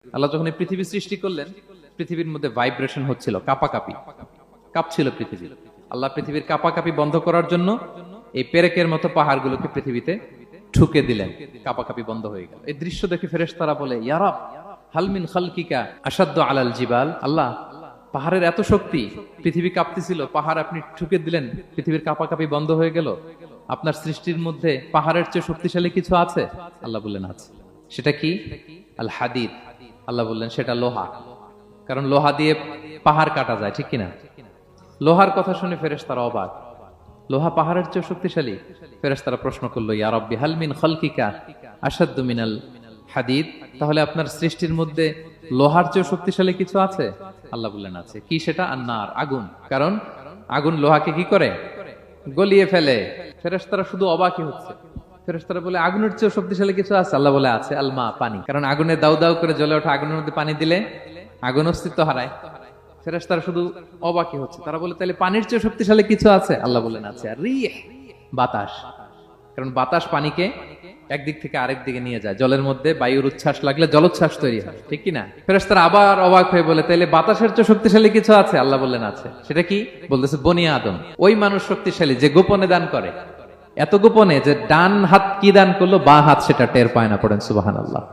আল্লাহ যখন এই পৃথিবী সৃষ্টি করলেন, পৃথিবীর মধ্যে ভাইব্রেশন হচ্ছিল, কাঁপাকাঁপি, কাঁপছিল পৃথিবী। আল্লাহ পৃথিবীর কাঁপাকাঁপি বন্ধ করার জন্য এই পেরেকের মতো পাহাড়গুলোকে পৃথিবীতে ঠুকে দিলেন, কাঁপাকাঁপি বন্ধ হয়ে গেল। এই দৃশ্য দেখে ফেরেশতারা বলে, ইয়া রাব হালমিন খালকিকা আসাদ্দু আলাল জিবাল। আল্লাহ, পাহাড়ের এত শক্তি, পৃথিবী কাঁপতেছিল, পাহাড় আপনি ঠুকে দিলেন, পৃথিবীর কাঁপাকাঁপি বন্ধ হয়ে গেল। আপনার সৃষ্টির মধ্যে পাহাড়ের চেয়ে শক্তিশালী কিছু আছে? আল্লাহ বললেন আছে। সেটা কি? আল হাদিদ। আল্লাহ বললেন সেটা লোহা, কারণ লোহা দিয়ে পাহাড় কাটা যায়, ঠিক কিনা? লোহার কথা শুনে ফেরেশতারা অবাক, লোহা পাহাড়ের চেয়ে শক্তিশালী? ফেরেশতারা প্রশ্ন করলো, ইয়া রাব্বি হাল মিন খালকিকা আশাদ্দু মিনাল হাদিদ। তাহলে আপনার সৃষ্টির মধ্যে লোহার চেয়ে শক্তিশালী কিছু আছে? আল্লাহ বললেন আছে। কি সেটা? আন্নার, আগুন। কারণ আগুন লোহাকে কি করে? গলিয়ে ফেলে। ফেরেশতারা শুধু অবাকই হচ্ছে। ফেরেশতারা বলে, আগুনের চেয়ে শক্তিশালী কিছু আছে? আল্লাহ বলে আছে, আলমা, পানি। কারণ আগুনে দাউ দাউ করে জ্বলে ওঠা আগুনের মধ্যে পানি দিলে আগুন অস্তিত্ব হারায়। ফেরেশতারা শুধু অবাকই হচ্ছে। তারা বলে, তাহলে পানির চেয়ে শক্তিশালী কিছু আছে? আল্লাহ বলেন আছে। আর রিহ, বাতাস। কারণ বাতাস পানিকে একদিক থেকে আরেক দিকে নিয়ে যায়। জলের মধ্যে বায়ুর উচ্ছ্বাস লাগলে জলোচ্ছ্বাস তৈরি হয়, ঠিক কিনা? ফেরেশতারা আবার অবাক হয়ে বলে, তাহলে বাতাসের চেয়ে শক্তিশালী কিছু আছে? আল্লাহ বললেন আছে। সেটা কি? বলতেছে বনি আদম। ওই মানুষ শক্তিশালী যে গোপনে দান করে, এত গোপনে যে ডান হাত কি দান করলো, বাঁ হাত সেটা টের পায় না। পড়েন সুবহানাল্লাহ।